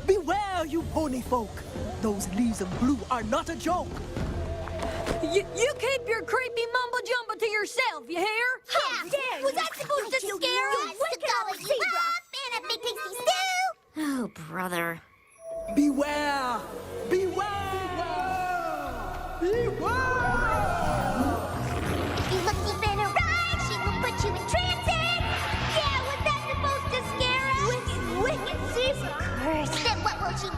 Beware, you pony folk! Those leaves of blue are not a joke! You keep your creepy mumbo-jumbo to yourself, you hear? How dare you! Was that supposed to scare us? To go and keep up in a big tasty stew! Oh, brother. Beware! Beware! Beware! You look deep in her eyes, she will put you in trances! Yeah, was that supposed to scare us? Wicked super curse! Then what will she do?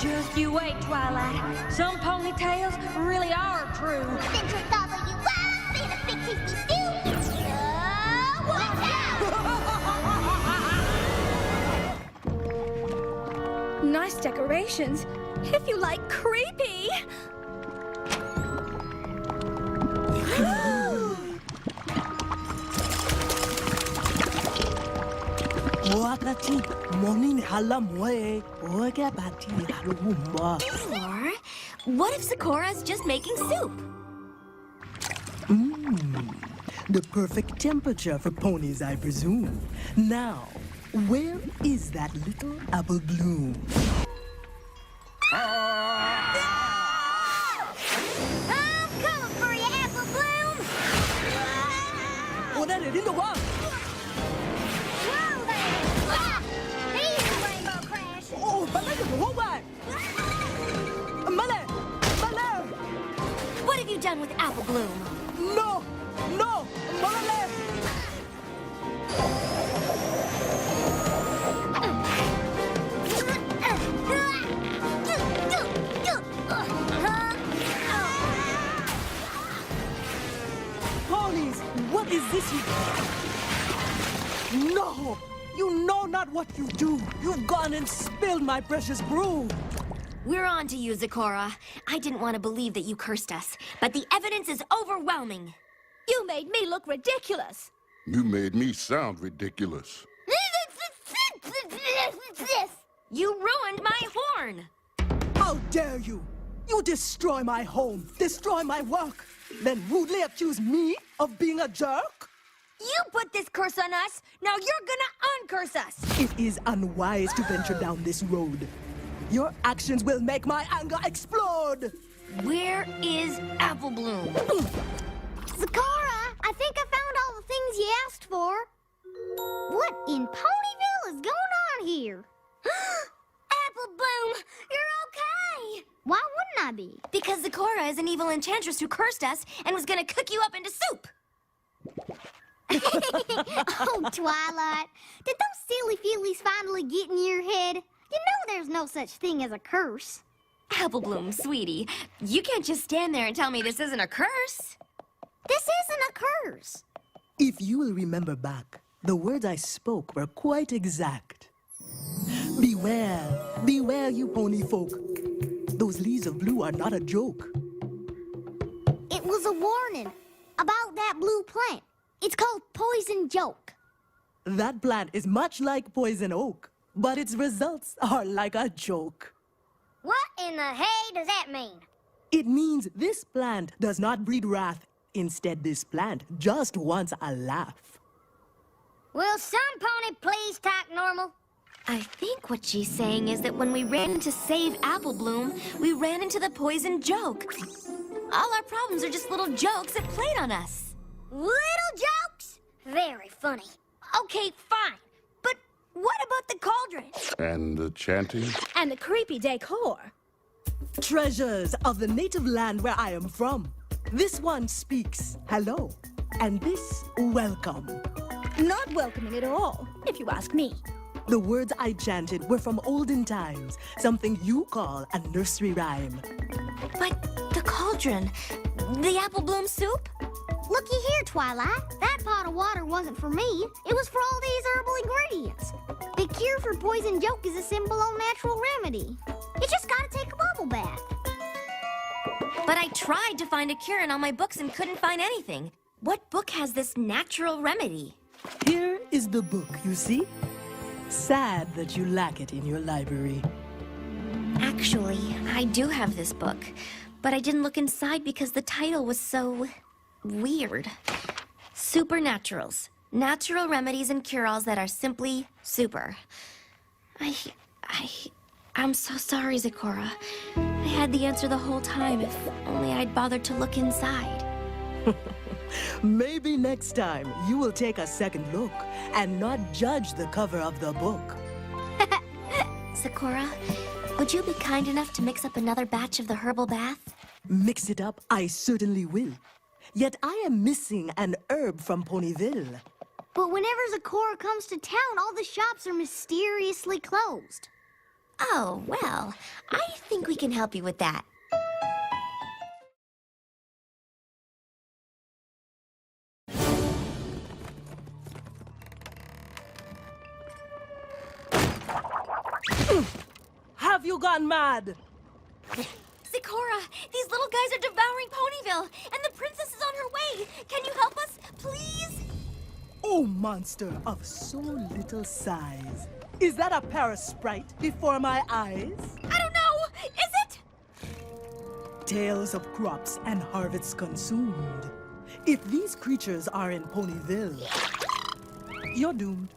Just you wait, Twilight. Some ponytails really are true. Then she'll gobble you up in a big tasty stew! Watch out! Nice decorations, if you like creepy. Wakati morning halamoe oga bati halumba. Or what if Zecora's just making soup? The perfect temperature for ponies, I presume. Now, where is that little apple bloom? I'm coming for you, Apple Bloom! Oh, that is in the wall. Whoa there! Ah! He's the Rainbow Crash! Oh, balay ko ba? Male! Male! What have you done with Apple Bloom? No! No! Male! Ponies, what is this you... No! You know not what you do. You've gone and spilled my precious brew. We're on to you, Zecora. I didn't want to believe that you cursed us, but the evidence is overwhelming. You made me look ridiculous. You made me sound ridiculous. You ruined my horn! How dare you! You destroy my home, destroy my work, then rudely accuse me of being a jerk? You put this curse on us, now you're gonna uncurse us! It is unwise to venture down this road. Your actions will make my anger explode! Where is Apple Bloom? Zecora, I think I found all the things you asked for. What in Ponyville is going on here? Apple Bloom, you're okay! Why wouldn't I be? Because Zecora is an evil enchantress who cursed us and was gonna cook you up into soup! Oh, Twilight, did those silly feelies finally get in your head? You know there's no such thing as a curse. Apple Bloom, sweetie, you can't just stand there and tell me this isn't a curse. This isn't a curse. If you will remember back, the words I spoke were quite exact. Beware, beware, you pony folk. Those leaves of blue are not a joke. It was a warning about that blue plant. It's called Poison Joke. That plant is much like poison oak, but its results are like a joke. What in the hay does that mean? It means this plant does not breed wrath. Instead, this plant just wants a laugh. Will some pony please talk normal? I think what she's saying is that when we ran in to save Apple Bloom, we ran into the poison joke. All our problems are just little jokes that played on us. Little jokes? Very funny. Okay, fine. But what about the cauldron? And the chanting? And the creepy decor. Treasures of the native land where I am from. This one speaks hello, and this welcome. Not welcoming at all, if you ask me. The words I chanted were from olden times, something you call a nursery rhyme. But the cauldron, the Apple Bloom soup? Looky here, Twilight. That pot of water wasn't for me. It was for all these herbal ingredients. The cure for poison joke is a simple, all-natural remedy. You just gotta take a bubble bath. But I tried to find a cure in all my books and couldn't find anything. What book has this natural remedy? Here is the book, you see? Sad that you lack it in your library. Actually, I do have this book, but I didn't look inside because the title was so weird. Supernaturals. Natural remedies and cure-alls that are simply super. I'm so sorry, Zecora. I had the answer the whole time, if only I'd bothered to look inside. Maybe next time you will take a second look and not judge the cover of the book. Zecora, would you be kind enough to mix up another batch of the herbal bath? Mix it up, I certainly will. Yet I am missing an herb from Ponyville. But whenever Zecora comes to town, all the shops are mysteriously closed. Oh, well, I think we can help you with that. Have you gone mad? Zecora, these little guys are devouring Ponyville, and the princess is on her way. Can you help us, please? Oh, monster of so little size. Is that a parasprite before my eyes? I don't know. Is it? Tales of crops and harvests consumed. If these creatures are in Ponyville, you're doomed.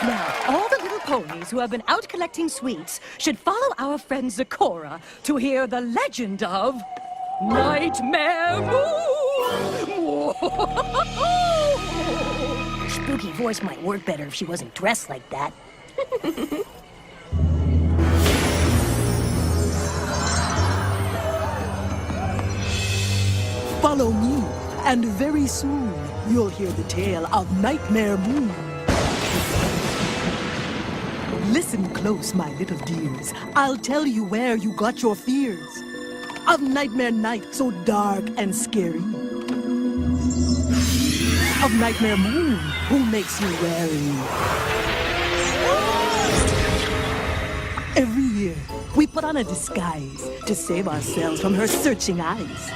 Now, all the little ponies who have been out collecting sweets should follow our friend Zecora to hear the legend of Nightmare Moon! Her spooky voice might work better if she wasn't dressed like that. Follow me, and very soon you'll hear the tale of Nightmare Moon. Listen close, my little dears. I'll tell you where you got your fears. Of Nightmare Night, so dark and scary. Of Nightmare Moon, who makes you wary. Every year, we put on a disguise to save ourselves from her searching eyes.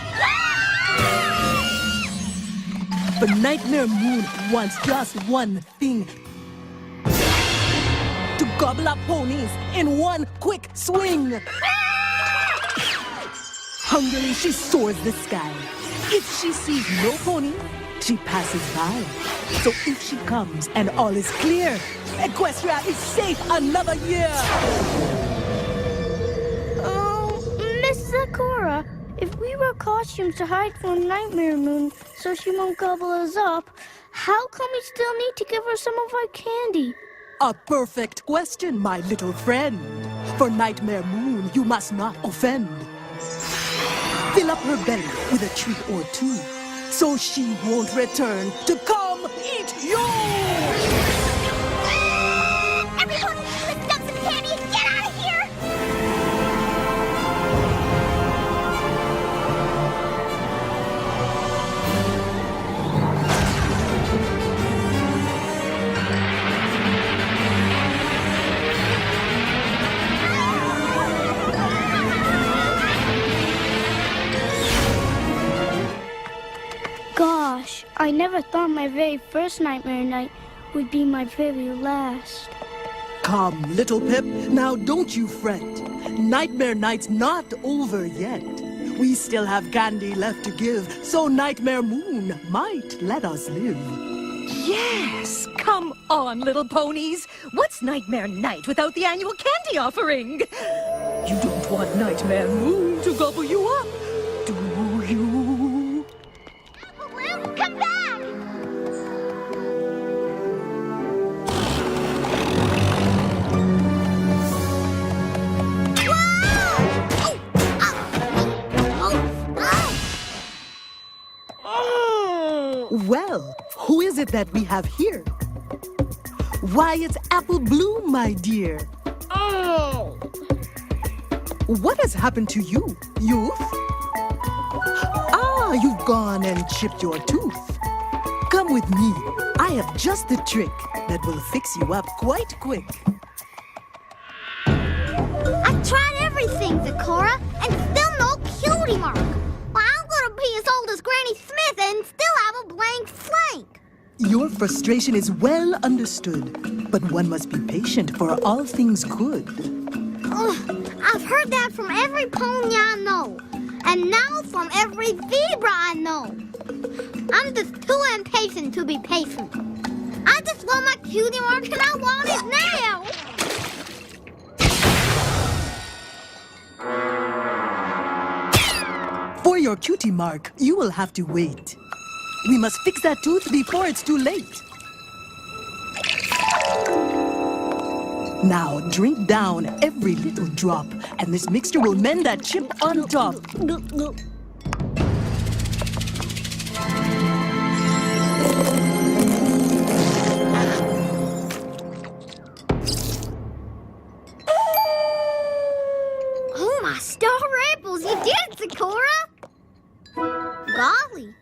But Nightmare Moon wants just one thing. To gobble up ponies in one quick swing. Hungrily, she soars the sky. If she sees no pony, she passes by. So if she comes and all is clear, Equestria is safe another year. Oh, Miss Zecora, if we wear costumes to hide from Nightmare Moon so she won't gobble us up, how come we still need to give her some of our candy? A perfect question, my little friend. For Nightmare Moon, you must not offend. Fill up her belly with a treat or two, so she won't return to come eat you! Everyone, let's dump some candy and get out of here! Gosh, I never thought my very first Nightmare Night would be my very last. Come, little Pip, now don't you fret. Nightmare Night's not over yet. We still have candy left to give, so Nightmare Moon might let us live. Yes! Come on, little ponies! What's Nightmare Night without the annual candy offering? You don't want Nightmare Moon to gobble you up, do you? Balloon, come back! Well, who is it that we have here? Why, it's Apple Bloom, my dear. Oh! What has happened to you, youth? Ah, you've gone and chipped your tooth. Come with me. I have just the trick that will fix you up quite quick. I've tried everything, Zecora, and still no cutie mark. Well, I'm gonna be as old as Granny Smith and still have a blank slate. Your frustration is well understood, but one must be patient for all things good. Ugh, I've heard that from every pony I know, and now from every zebra I know. I'm just too impatient to be patient. I just want my cutie mark and I want it now! For your cutie mark, you will have to wait. We must fix that tooth before it's too late. Now drink down every little drop, and this mixture will mend that chip on top. Oh, my star apples, you did it, Zecora! Golly.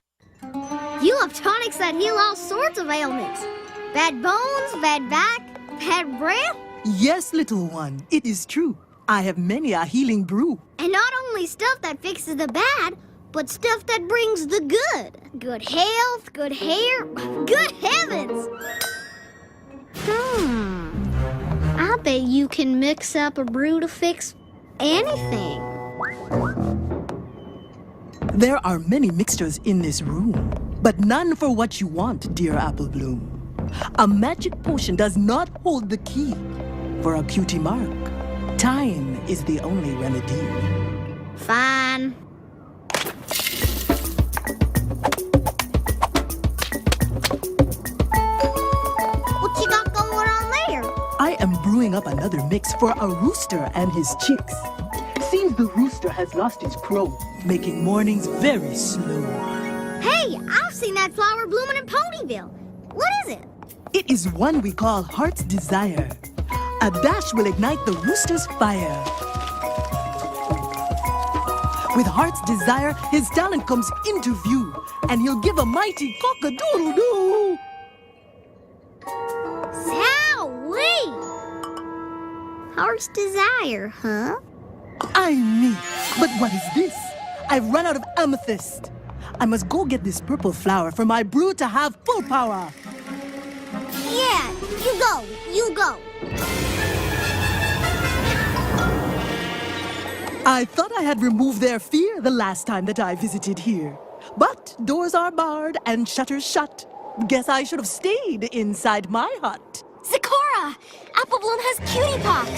You have tonics that heal all sorts of ailments. Bad bones, bad back, bad breath. Yes, little one, it is true. I have many a healing brew. And not only stuff that fixes the bad, but stuff that brings the good. Good health, good hair, good heavens! I bet you can mix up a brew to fix anything. There are many mixtures in this room, but none for what you want, dear Apple Bloom. A magic potion does not hold the key for a cutie mark. Time is the only remedy. Fine. What you got going on there? I am brewing up another mix for a rooster and his chicks. Seems the rooster has lost his crow, making mornings very slow. Hey, I've seen that flower blooming in Ponyville. What is it? It is one we call Heart's Desire. A dash will ignite the rooster's fire. With Heart's Desire, his talent comes into view, and he'll give a mighty cock-a-doodle-doo. Sowee! Heart's Desire, huh? I me. But what is this? I've run out of amethyst. I must go get this purple flower for my brew to have full power. Yeah, you go, you go. I thought I had removed their fear the last time that I visited here. But doors are barred and shutters shut. Guess I should have stayed inside my hut. Zecora! Apple Bloom has cutie pox!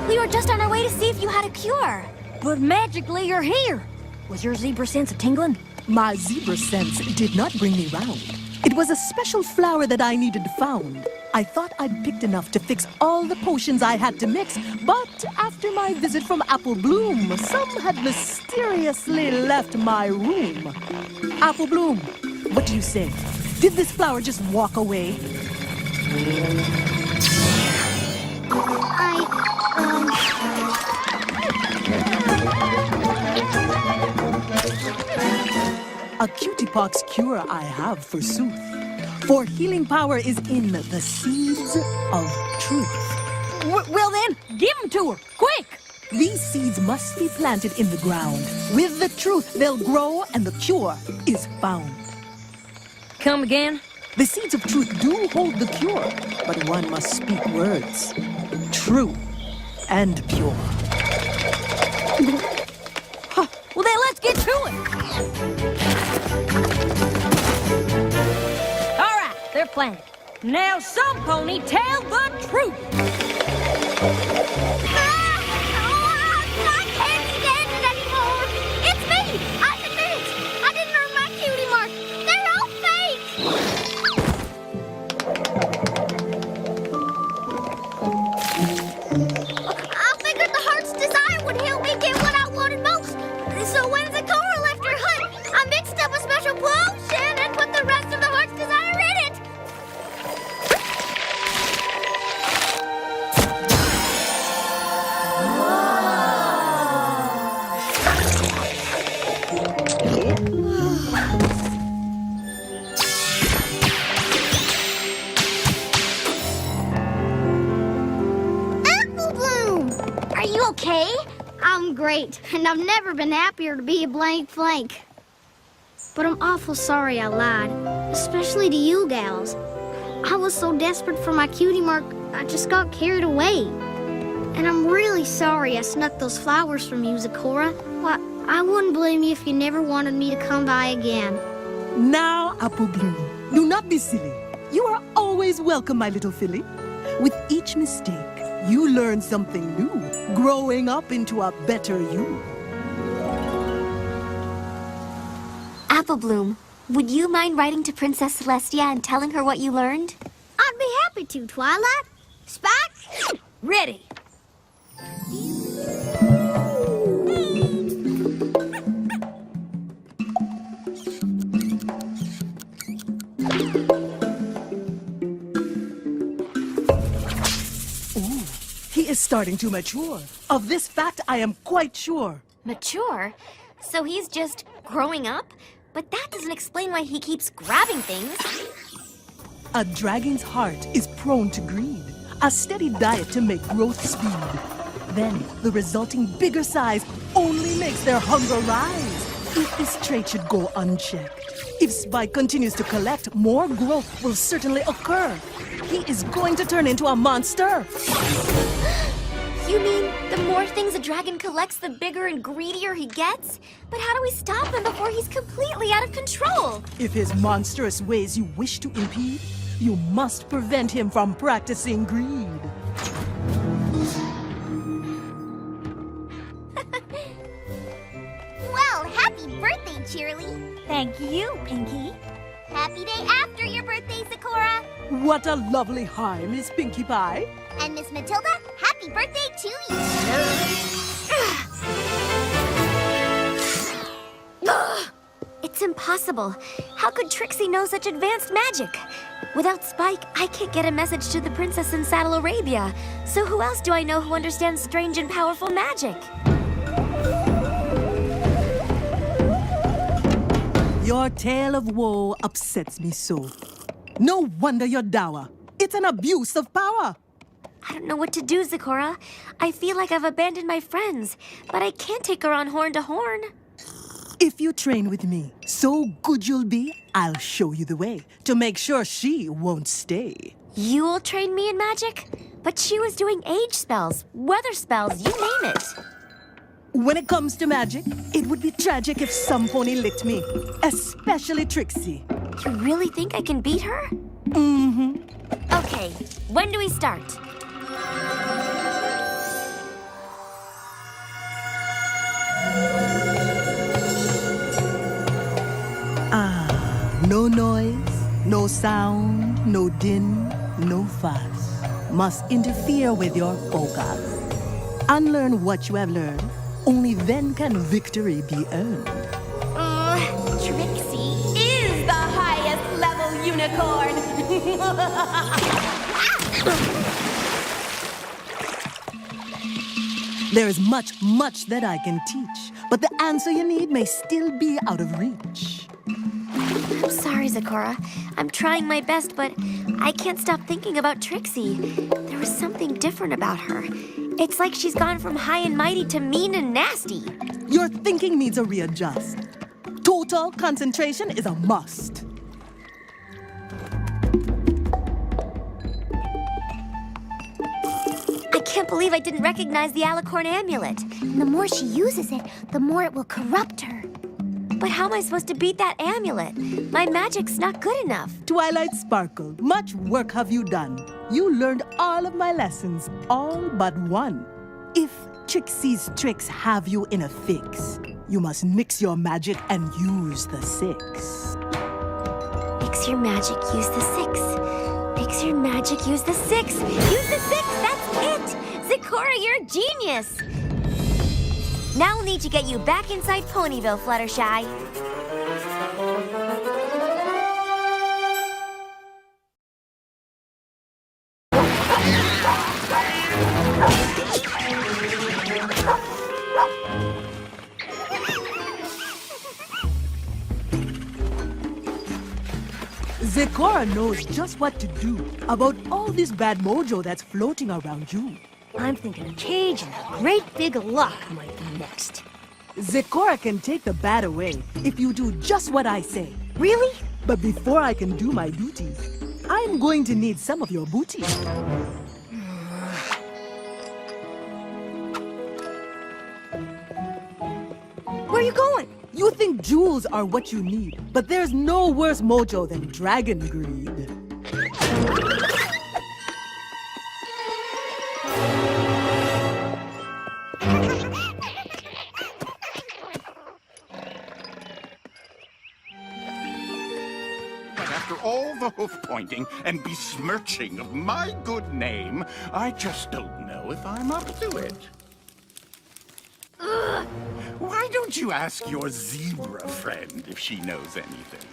We were just on our way to see if you had a cure. But magically you're here. Was your zebra sense a-tingling? My zebra sense did not bring me round. It was a special flower that I needed found. I thought I'd picked enough to fix all the potions I had to mix, but after my visit from Apple Bloom, some had mysteriously left my room. Apple Bloom, what do you say? Did this flower just walk away? A cutie pox cure I have, forsooth. For healing power is in the seeds of truth. Well then, give them to her, quick! These seeds must be planted in the ground. With the truth, they'll grow and the cure is found. Come again? The seeds of truth do hold the cure, but one must speak words. True and pure. Well then, let's get to it! All right, they're planted. Now some pony tell the truth! I can't stand it anymore. It's me. I admit it. I didn't earn my cutie mark. They're all fake. I figured the Heart's Desire would help me get what I wanted most. So when Zecora left her hut, I mixed up a special potion and put the rest of the Heart's Desire in it. Apple Bloom! Are you okay? I'm great, and I've never been happier to be a blank flank. But I'm awful sorry I lied, especially to you gals. I was so desperate for my cutie mark, I just got carried away. And I'm really sorry I snuck those flowers from you, Zecora. Why, I wouldn't blame you if you never wanted me to come by again. Now Apple Bloom. Do not be silly. You are always welcome, my little filly. With each mistake, you learn something new, growing up into a better you. Apple Bloom, would you mind writing to Princess Celestia and telling her what you learned? I'd be happy to, Twilight. Spike? Ready. He is starting to mature. Of this fact, I am quite sure. Mature? So he's just growing up? But that doesn't explain why he keeps grabbing things. A dragon's heart is prone to greed. A steady diet to make growth speed. Then, the resulting bigger size only makes their hunger rise. If this trait should go unchecked, if Spike continues to collect, more growth will certainly occur. He is going to turn into a monster. You mean the more things a dragon collects, the bigger and greedier he gets? But how do we stop him before he's completely out of control? If his monstrous ways you wish to impede, you must prevent him from practicing greed. Well, happy birthday, Cheerly. Thank you, Pinky. Happy day after your birthday, Zecora. What a lovely hi, Miss Pinkie Pie. And Miss Matilda, happy birthday to you. It's impossible. How could Trixie know such advanced magic? Without Spike, I can't get a message to the princess in Saddle Arabia. So who else do I know who understands strange and powerful magic? Your tale of woe upsets me so. No wonder you're dour. It's an abuse of power. I don't know what to do, Zecora. I feel like I've abandoned my friends, but I can't take her on horn to horn. If you train with me, so good you'll be, I'll show you the way to make sure she won't stay. You'll train me in magic? But she was doing age spells, weather spells, you name it. When it comes to magic, it would be tragic if some pony licked me, especially Trixie. You really think I can beat her? Mm-hmm. Okay, when do we start? No noise, no sound, no din, no fuss must interfere with your focus. Unlearn what you have learned. Only then can victory be earned. Trixie is the highest level unicorn. There is much, much that I can teach, but the answer you need may still be out of reach. I'm sorry, Zecora. I'm trying my best, but I can't stop thinking about Trixie. There was something different about her. It's like she's gone from high and mighty to mean and nasty. Your thinking needs a readjust. Total concentration is a must. I can't believe I didn't recognize the alicorn amulet. And the more she uses it, the more it will corrupt her. But how am I supposed to beat that amulet? My magic's not good enough. Twilight Sparkle, much work have you done. You learned all of my lessons, all but one. If Trixie's tricks have you in a fix, you must mix your magic and use the 6. Mix your magic, use the 6. Mix your magic, use the 6. Use the 6, that's it! Zecora, you're a genius! Now we'll need to get you back inside Ponyville, Fluttershy. Zecora knows just what to do about all this bad mojo that's floating around you. I'm thinking a cage and a great big lock might be next. Zecora can take the bad away if you do just what I say. Really? But before I can do my duty, I'm going to need some of your booty. Where are you going? You You think jewels are what you need, but there's no worse mojo than dragon greed. But after all the hoof-pointing and besmirching of my good name, I just don't know if I'm up to it. Why don't you ask your zebra friend if she knows anything?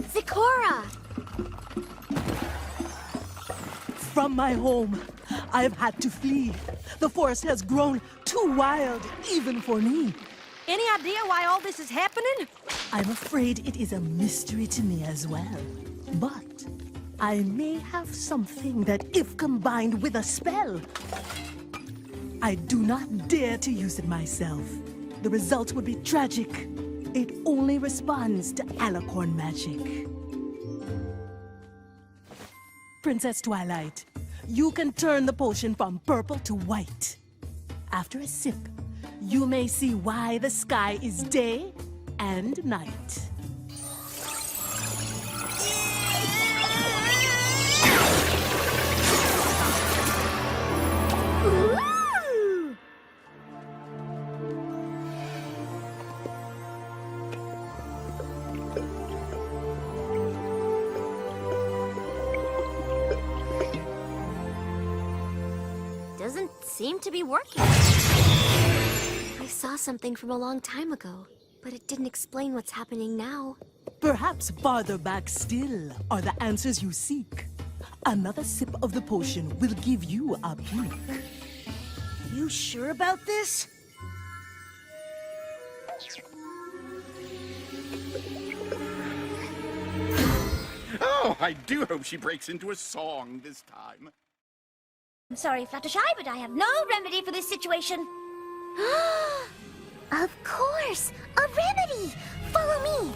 Zecora! From my home, I've had to flee. The forest has grown too wild, even for me. Any idea why all this is happening? I'm afraid it is a mystery to me as well. But I may have something that, if combined with a spell, I do not dare to use it myself. The result would be tragic. It only responds to alicorn magic. Princess Twilight, you can turn the potion from purple to white. After a sip, you may see why the sky is day and night. Doesn't seem to be working. I saw something from a long time ago, but it didn't explain what's happening now. Perhaps farther back still are the answers you seek. Another sip of the potion will give you a peek. You sure about this? Oh, I do hope she breaks into a song this time. I'm sorry, Fluttershy, but I have no remedy for this situation. Of course! A remedy! Follow me!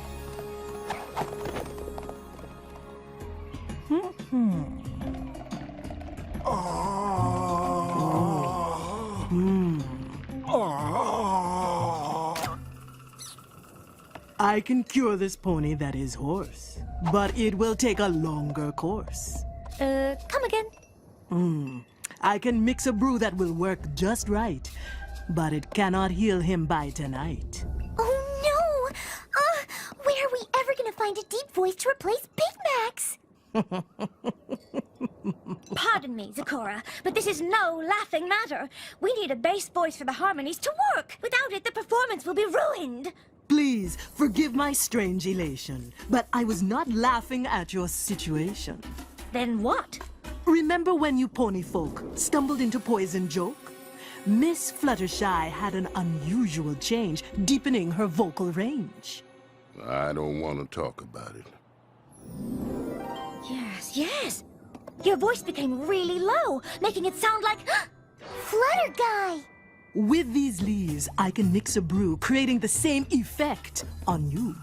I can cure this pony that is hoarse, but it will take a longer course. Come again. I can mix a brew that will work just right, but it cannot heal him by tonight. Oh no! Where are we ever gonna find a deep voice to replace Big Mac's? Pardon me, Zecora, but this is no laughing matter. We need a bass voice for the harmonies to work. Without it, the performance will be ruined. Please forgive my strange elation, but I was not laughing at your situation. Then what? Remember when you pony folk stumbled into Poison Joke? Miss Fluttershy had an unusual change, deepening her vocal range. I don't want to talk about it. Yes. Your voice became really low, making it sound like Flutter Guy! With these leaves, I can mix a brew, creating the same effect on you.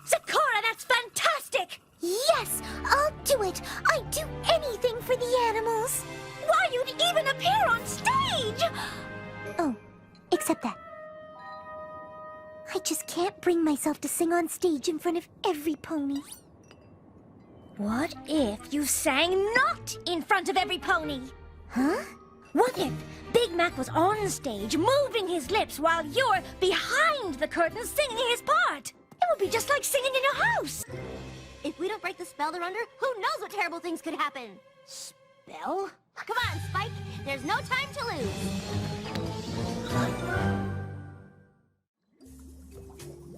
Zecora, that's fantastic! Yes, I'll do it! I'd do anything for the animals! Why, you'd even appear on stage! Oh, except that. I just can't bring myself to sing on stage in front of every pony. What if you sang not in front of every pony? Huh? What if Big Mac was on stage, moving his lips while you're behind the curtain singing his part? It would be just like singing in your house. If we don't break the spell they're under, who knows what terrible things could happen? Spell? Come on, Spike. There's no time to lose.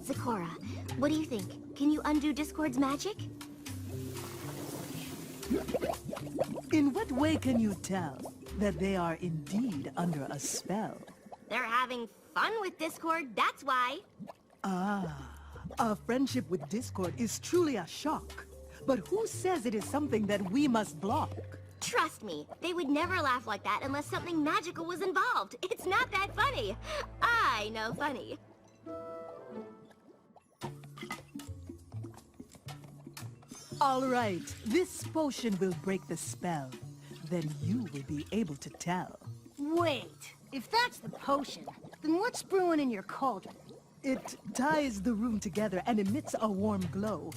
Zecora, what do you think? Can you undo Discord's magic? In what way can you tell that they are indeed under a spell? They're having fun with Discord, that's why. A friendship with Discord is truly a shock. But who says it is something that we must block? Trust me, they would never laugh like that unless something magical was involved. It's not that funny. I know funny. All right, this potion will break the spell. Then you will be able to tell. Wait, if that's the potion, Then what's brewing in your cauldron? It ties the room together and emits a warm glow.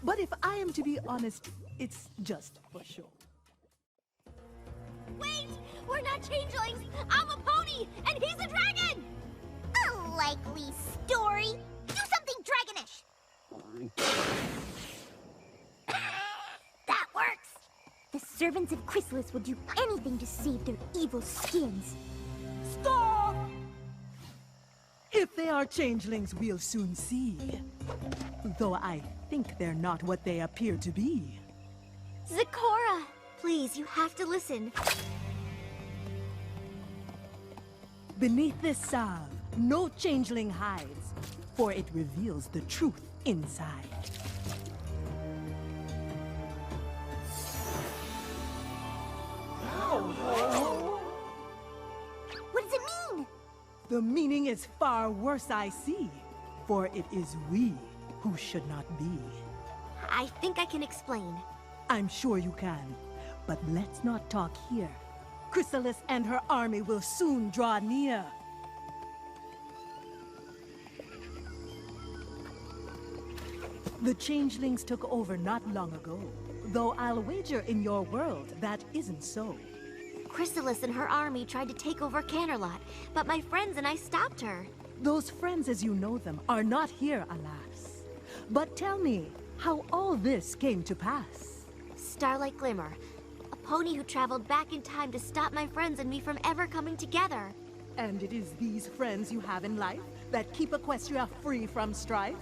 But if I am to be honest, it's just for show. Wait! We're not changelings! I'm a pony, and he's a dragon! A likely story. Do something dragonish! That works! The servants of Chrysalis will do anything to save their evil skins. Stop! If they are changelings, we'll soon see. Though I think they're not what they appear to be. Zecora! Please, you have to listen. Beneath this salve, no changeling hides, for it reveals the truth inside. What does it mean? The meaning is far worse, I see, for it is we who should not be. I think I can explain. I'm sure you can, but let's not talk here. Chrysalis and her army will soon draw near. The changelings took over not long ago, though I'll wager in your world that isn't so. Chrysalis and her army tried to take over Canterlot, but my friends and I stopped her. Those friends as you know them are not here, alas. But tell me how all this came to pass. Starlight Glimmer, a pony who traveled back in time to stop my friends and me from ever coming together. And it is these friends you have in life that keep Equestria free from strife?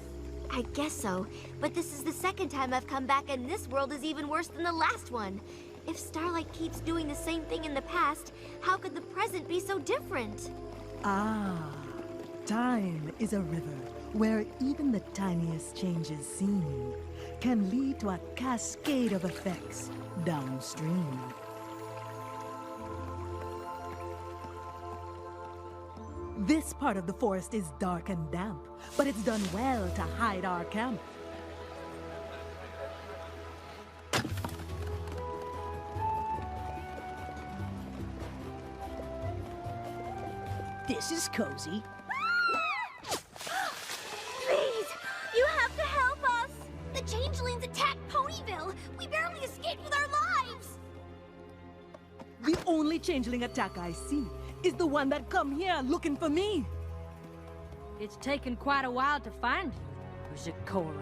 I guess so, but this is the second time I've come back and this world is even worse than the last one. If Starlight keeps doing the same thing in the past, how could the present be so different? Ah, time is a river where even the tiniest changes seen can lead to a cascade of effects downstream. This part of the forest is dark and damp, but it's done well to hide our camp. This is cozy. Please, you have to help us! The changelings attacked Ponyville! We barely escaped with our lives! The only changeling attack I see is the one that come here looking for me. It's taken quite a while to find you, Zecora.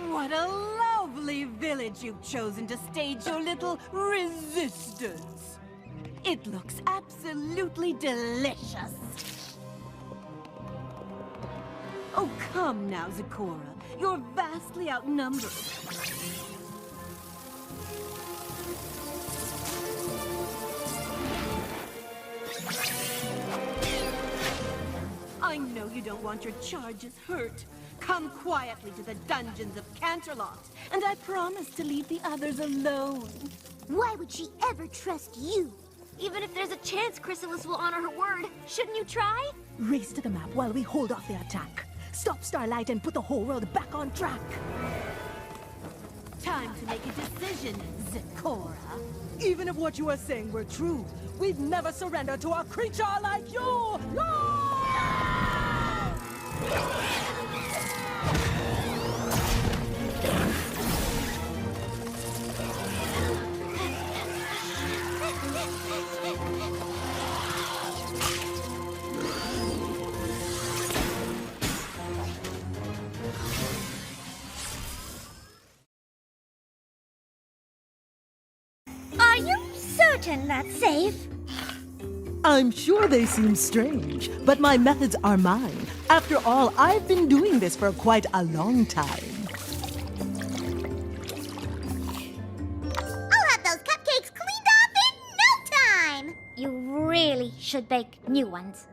What a lovely village you've chosen to stage your little resistance. It looks absolutely delicious. Oh, come now, Zecora. You're vastly outnumbered. I know you don't want your charges hurt. Come quietly to the dungeons of Canterlot, and I promise to leave the others alone. Why would she ever trust you? Even if there's a chance Chrysalis will honor her word, shouldn't you try? Race to the map while we hold off the attack. Stop Starlight and put the whole world back on track. Time to make a decision, Zecora. Even if what you are saying were true, we'd never surrender to a creature like you! No! Are you certain that's safe? I'm sure they seem strange, but my methods are mine. After all, I've been doing this for quite a long time. I'll have those cupcakes cleaned off in no time! You really should bake new ones.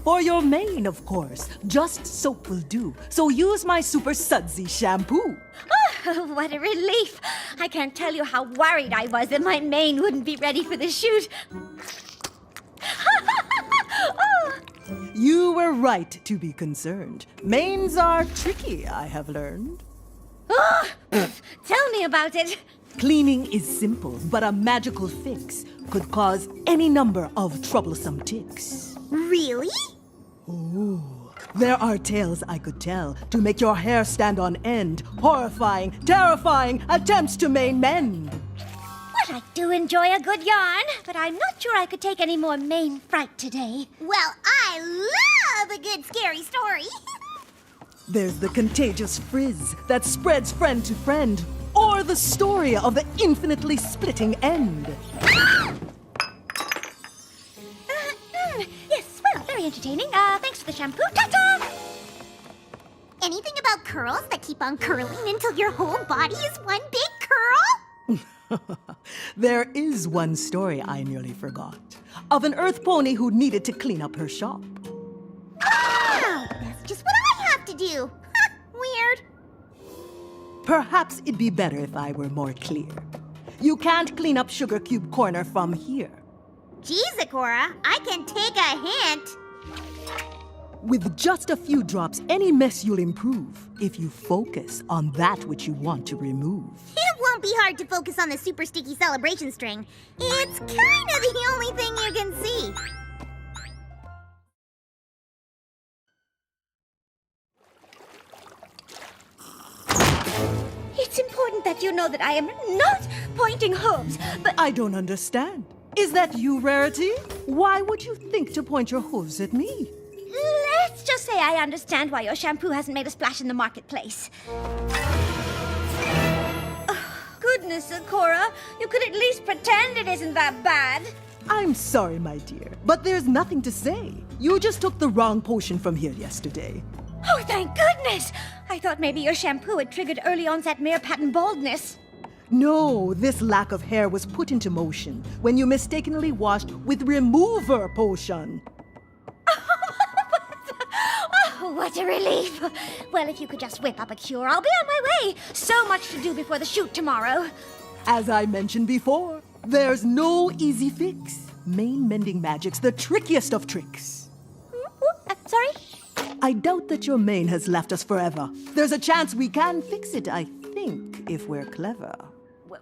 For your mane, of course. Just soap will do. So use my super sudsy shampoo. Oh, what a relief. I can't tell you how worried I was that my mane wouldn't be ready for the shoot. Oh, You were right to be concerned. Manes are tricky, I have learned. Oh, tell me about it. Cleaning is simple, but a magical fix could cause any number of troublesome ticks. Really? There are tales I could tell to make your hair stand on end. Horrifying, terrifying attempts to mend. Well, I do enjoy a good yarn, but I'm not sure I could take any more mane fright today. Well, I love a good scary story. There's the contagious frizz that spreads friend to friend, or the story of the infinitely splitting end. Yes, well, very entertaining. Thanks for the shampoo. Ta-ta! Anything about curls that keep on curling until your whole body is one big curl? There is one story I nearly forgot, of an earth pony who needed to clean up her shop. Oh, that's just what I have to do. Weird. Perhaps it'd be better if I were more clear. You can't clean up Sugar Cube Corner from here. Gee, Zecora, I can take a hint. With just a few drops, any mess you'll improve if you focus on that which you want to remove. It won't be hard to focus on the super sticky celebration string. It's kind of the only thing you can see. It's important that you know that I am not pointing hooves, but I don't understand. Is that you, Rarity? Why would you think to point your hooves at me? let's just say I understand why your shampoo hasn't made a splash in the marketplace. Goodness, Zecora, you could at least pretend it isn't that bad. I'm sorry, my dear, but there's nothing to say. You just took the wrong potion from here yesterday. Oh, thank goodness! I thought maybe your shampoo had triggered early onset mare pattern baldness. No, this lack of hair was put into motion when you mistakenly washed with remover potion. Oh, what a relief. Well, if you could just whip up a cure, I'll be on my way. So much to do before the shoot tomorrow. As I mentioned before, there's no easy fix. Mane mending magic's the trickiest of tricks. Sorry? I doubt that your mane has left us forever. There's a chance we can fix it, I think, if we're clever.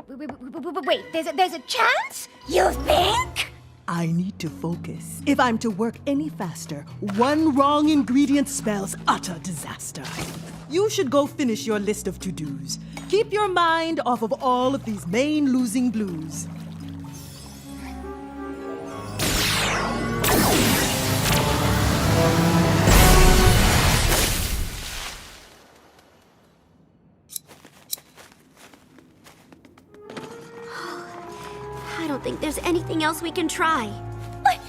Wait, there's a chance? You think? I need to focus. If I'm to work any faster, one wrong ingredient spells utter disaster. You should go finish your list of to-dos. Keep your mind off of all of these mane-losing blues. I don't think there's anything else we can try. Wait,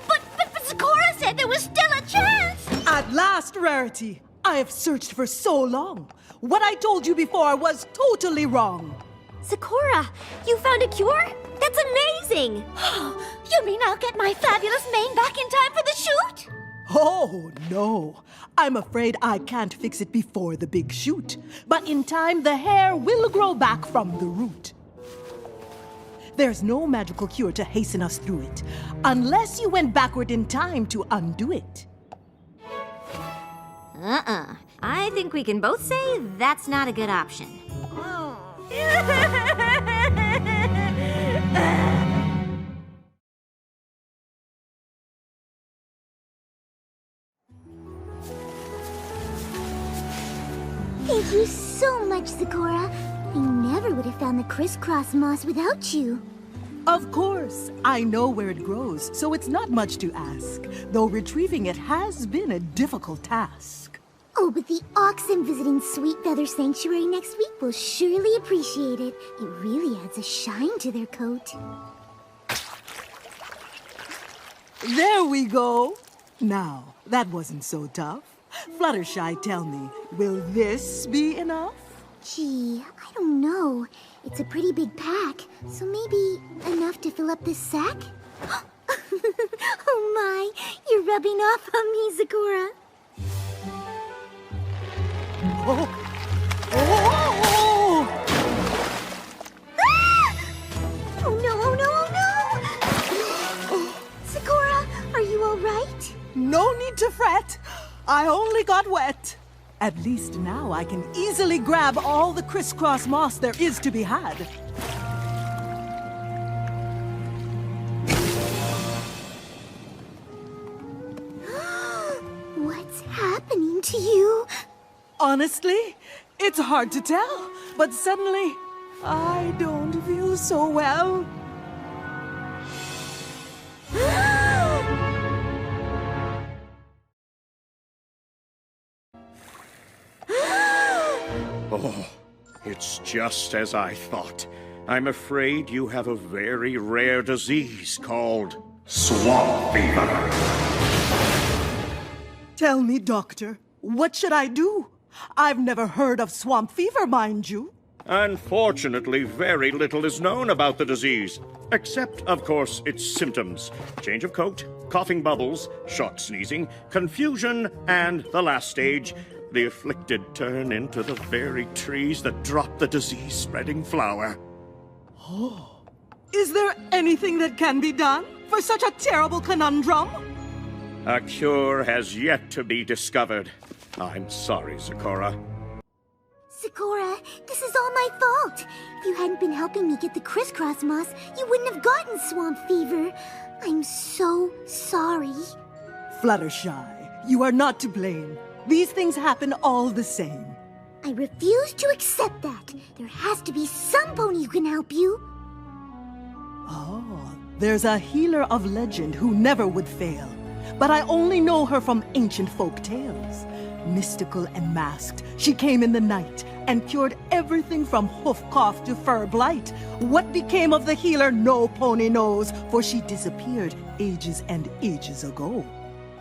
but Zecora said there was still a chance! At last, Rarity! I have searched for so long. What I told you before was totally wrong. Zecora, you found a cure? That's amazing! You mean I'll get my fabulous mane back in time for the shoot? Oh, no. I'm afraid I can't fix it before the big shoot. But in time, the hair will grow back from the root. There's no magical cure to hasten us through it, unless you went backward in time to undo it. I think we can both say that's not a good option. Thank you so much, Zecora. I never would have found the crisscross moss without you. Of course, I know where it grows, so it's not much to ask, though retrieving it has been a difficult task. Oh, but the oxen visiting Sweet Feather Sanctuary next week will surely appreciate it. It really adds a shine to their coat. There we go. Now, that wasn't so tough. Fluttershy, tell me, will this be enough? Gee, I don't know. It's a pretty big pack, so maybe enough to fill up this sack? Oh my, you're rubbing off on me, Zecora. Oh no, oh no, oh no! Zecora, are you all right? No, I only got wet. At least now I can easily grab all the crisscross moss there is to be had. What's happening to you? Honestly, it's hard to tell, but suddenly, I don't feel so well. Oh, it's just as I thought. I'm afraid you have a very rare disease called swamp fever. Tell me, doctor, what should I do? I've never heard of swamp fever, mind you. Unfortunately, very little is known about the disease, except, of course, its symptoms. Change of coat, coughing bubbles, short sneezing, confusion, and the last stage, the afflicted turn into the very trees that drop the disease-spreading flower. Is there anything that can be done for such a terrible conundrum? A cure has yet to be discovered. I'm sorry, Zecora. Zecora, this is all my fault. If you hadn't been helping me get the crisscross moss, you wouldn't have gotten swamp fever. I'm so sorry. Fluttershy, you are not to blame. These things happen all the same. I refuse to accept that. There has to be some pony who can help you. Oh, there's a healer of legend who never would fail. But I only know her from ancient folk tales. Mystical and masked, she came in the night and cured everything from hoof cough to fur blight. What became of the healer, no pony knows, for she disappeared ages and ages ago.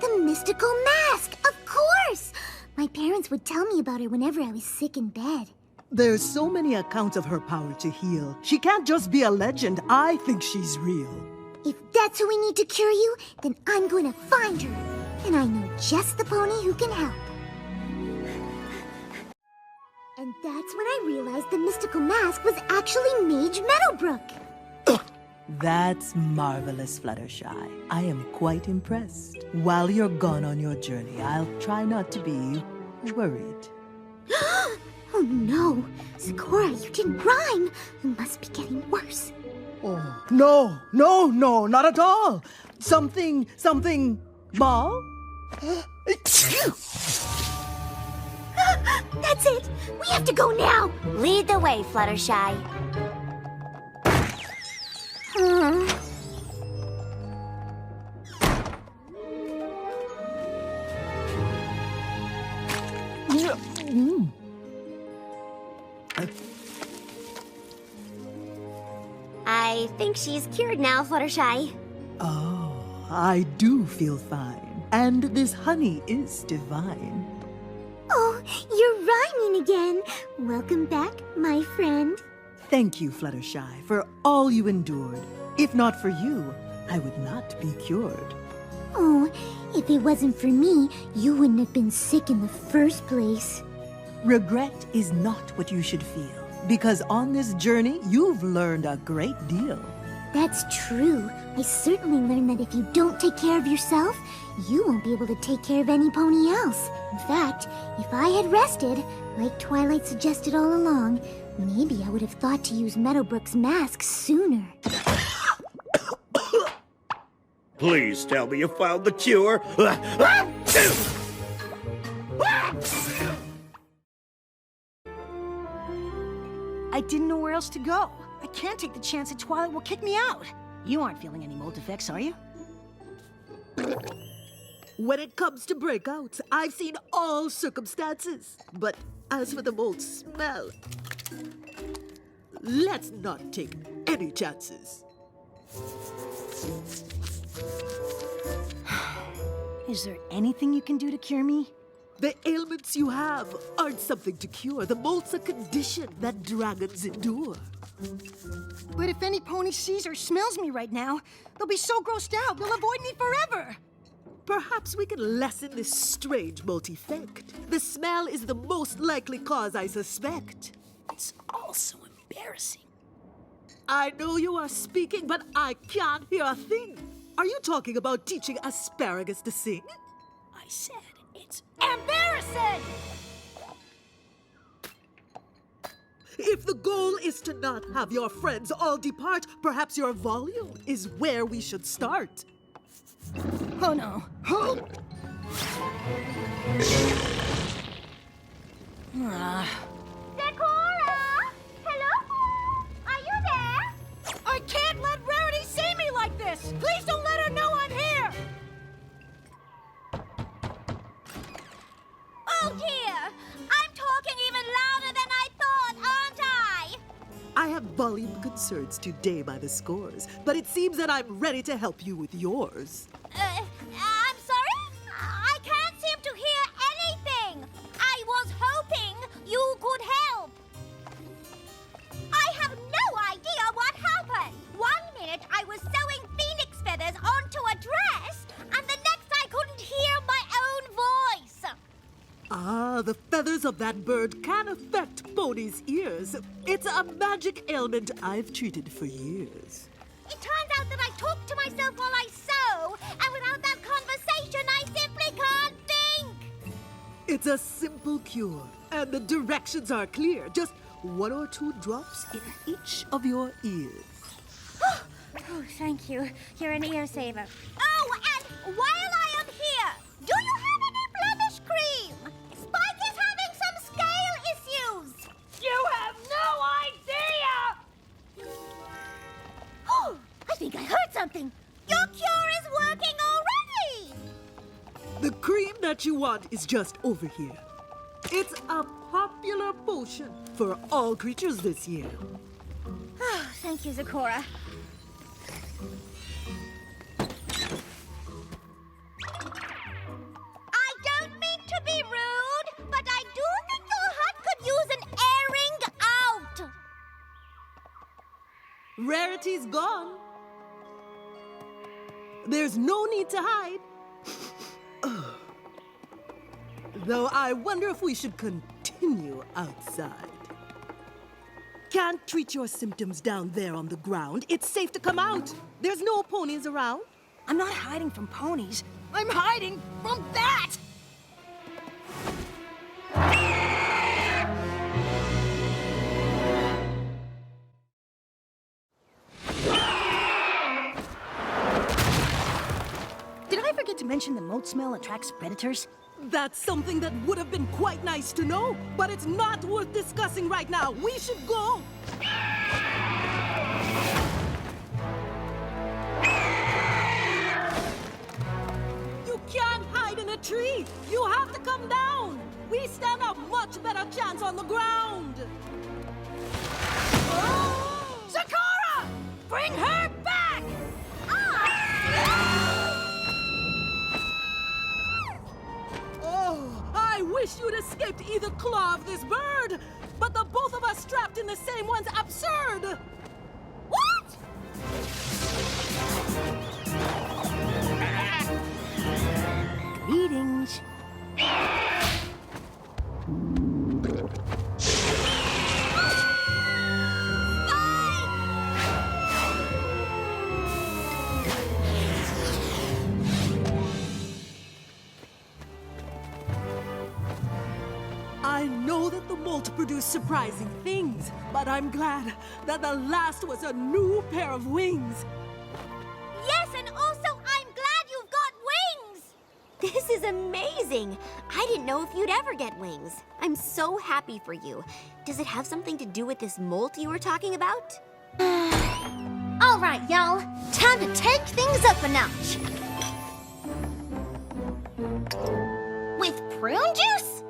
The mystical mask, of course! My parents would tell me about her whenever I was sick in bed. There's so many accounts of her power to heal. She can't just be a legend. I think she's real. If that's who we need to cure you, then I'm going to find her. And I know just the pony who can help. And that's when I realized the mystical mask was actually Mage Meadowbrook. That's marvelous, Fluttershy. I am quite impressed. While you're gone on your journey, I'll try not to be worried. Oh no! Zecora, you didn't rhyme! You must be getting worse. Oh, no, not at all. Something, ball? That's it! We have to go now! Lead the way, Fluttershy. I think she's cured now, Fluttershy. Oh, I do feel fine. And this honey is divine. Oh, you're rhyming again. Welcome back, my friend. Thank you, Fluttershy, for all you endured. If not for you, I would not be cured. Oh, if it wasn't for me, you wouldn't have been sick in the first place. Regret is not what you should feel, because on this journey, you've learned a great deal. That's true. I certainly learned that if you don't take care of yourself, you won't be able to take care of any pony else. In fact, if I had rested, like Twilight suggested all along, maybe I would have thought to use Meadowbrook's mask sooner. Please tell me you found the cure. I didn't know where else to go. I can't take the chance that Twilight will kick me out. You aren't feeling any mold effects, are you? When it comes to breakouts, I've seen all circumstances. But as for the mold smell, let's not take any chances. Is there anything you can do to cure me? The ailments you have aren't something to cure. The mold's a condition that dragons endure. But if any pony sees or smells me right now, they'll be so grossed out they'll avoid me forever. Perhaps we can lessen this strange mold effect. The smell is the most likely cause, I suspect. It's all so embarrassing. I know you are speaking, but I can't hear a thing. Are you talking about teaching asparagus to sing? I said It's embarrassing! If the goal is to not have your friends all depart, perhaps your volume is where we should start. Oh no. Zecora! Hello? Are you there? I can't let Rarity see me like this! Please don't let her know I'm here! Oh dear! I'm talking even louder than I thought, aren't I? I have volume concerns today by the scores, but it seems that I'm ready to help you with yours. I'm sorry? I can't seem to hear anything. I was hoping you could help. I have no idea what happened. 1 minute I was sewing phoenix feathers onto a dress, and the next I couldn't hear my own voice. Ah, the feathers of that bird can affect Pony's ears. It's a magic ailment I've treated for years. It turns out that I talk to myself while I sew, and without that conversation, I simply can't think. It's a simple cure, and the directions are clear. Just 1 or 2 drops in each of your ears. Oh, thank you. You're an ear saver. Oh, and while I am here, do you have any blemish cream? Spike is having some scale issues. You have no idea! Oh, I think I heard something. Your cure is working already. The cream that you want is just over here. It's a popular potion for all creatures this year. Oh, thank you, Zecora. I don't mean to be rude, but I do think your hut could use an airing out. Rarity's gone. There's no need to hide. Though I wonder if we should continue outside. Can't treat your symptoms down there on the ground. It's safe to come out. There's no ponies around. I'm not hiding from ponies. I'm hiding from that! Did I forget to mention the moat smell attracts predators? That's something that would have been quite nice to know, but it's not worth discussing right now. We should go. You can't hide in a tree. You have to come down. We stand a much better chance on the ground. Zecora! Bring her back! Oh, I wish you'd escaped either claw of this bird, but the both of us trapped in the same one's absurd. What? Greetings. I know that the molt produce surprising things, but I'm glad that the last was a new pair of wings. Yes, and also I'm glad you've got wings. This is amazing! I didn't know if you'd ever get wings. I'm so happy for you. Does it have something to do with this molt you were talking about? All right, y'all. Time to take things up a notch. With prune juice?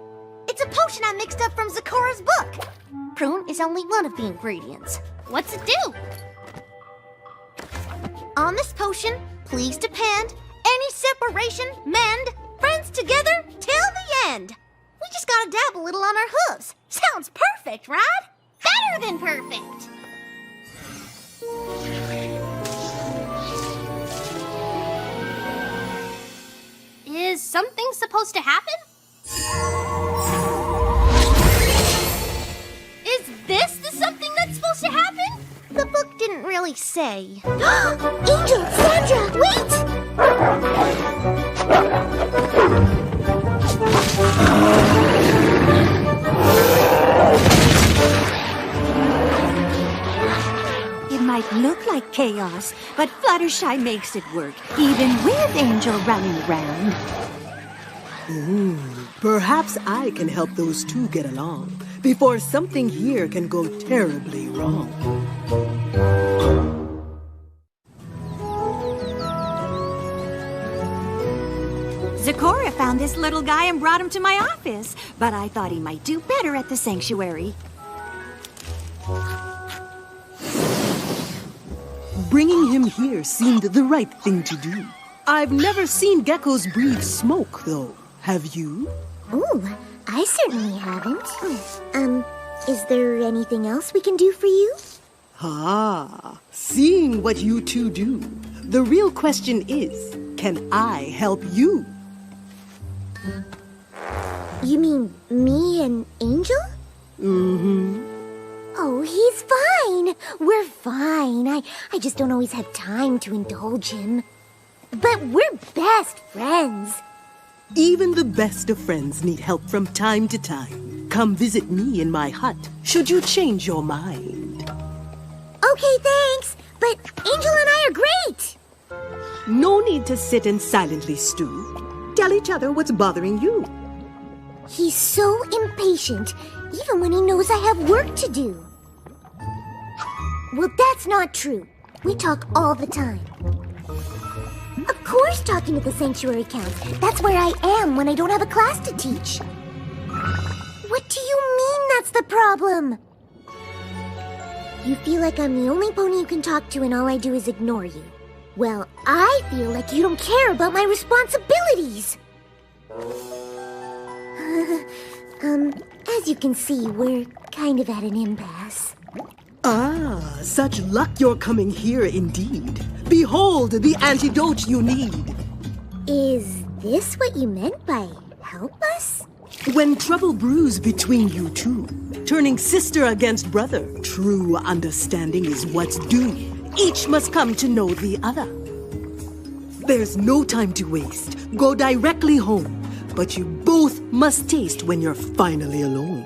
It's a potion I mixed up from Zecora's book. Prune is only one of the ingredients. What's it do? On this potion, please depend, any separation, mend, friends together till the end. We just gotta dab a little on our hooves. Sounds perfect, right? Better than perfect. Is something supposed to happen? Is this the something that's supposed to happen? The book didn't really say. Angel, Sandra, wait! It might look like chaos, but Fluttershy makes it work, even with Angel running around. Perhaps I can help those two get along before something here can go terribly wrong. Zecora found this little guy and brought him to my office, but I thought he might do better at the sanctuary. Bringing him here seemed the right thing to do. I've never seen geckos breathe smoke, though. Have you? Ooh, I certainly haven't. Is there anything else we can do for you? Ah, seeing what you two do, the real question is, can I help you? You mean me and Angel? Mm-hmm. Oh, he's fine. We're fine. I just don't always have time to indulge him. But we're best friends. Even the best of friends need help from time to time. Come visit me in my hut, should you change your mind. Okay, thanks. But Angel and I are great. No need to sit and silently stew. Tell each other what's bothering you. He's so impatient, even when he knows I have work to do. Well, that's not true. We talk all the time. Of course talking at the sanctuary counts. That's where I am when I don't have a class to teach. What do you mean that's the problem? You feel like I'm the only pony you can talk to and all I do is ignore you. Well, I feel like you don't care about my responsibilities. As you can see, we're kind of at an impasse. Ah, such luck you're coming here indeed. Behold the antidote you need. Is this what you meant by help us? When trouble brews between you two, turning sister against brother, true understanding is what's due. Each must come to know the other. There's no time to waste. Go directly home. But you both must taste when you're finally alone.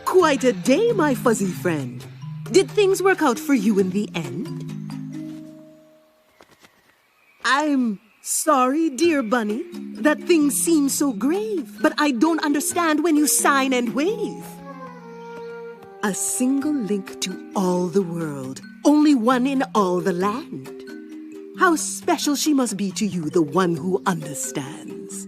Quite a day, my fuzzy friend. Did things work out for you in the end? I'm sorry, dear bunny, that things seem so grave, but I don't understand when you sign and wave. A single link to all the world, only one in all the land. How special she must be to you, the one who understands.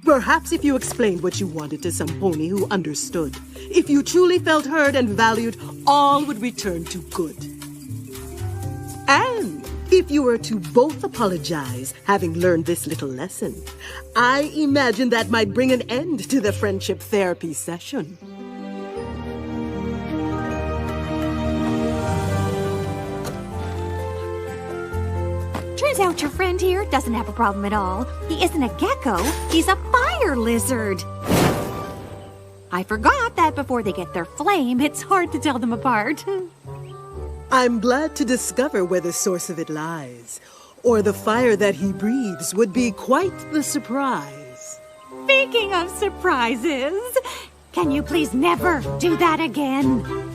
Perhaps if you explained what you wanted to some pony who understood, if you truly felt heard and valued, all would return to good. And if you were to both apologize, having learned this little lesson, I imagine that might bring an end to the friendship therapy session. Turns out your friend here doesn't have a problem at all. He isn't a gecko, he's a fire lizard. I forgot that before they get their flame, it's hard to tell them apart. I'm glad to discover where the source of it lies, or the fire that he breathes would be quite the surprise. Speaking of surprises, can you please never do that again?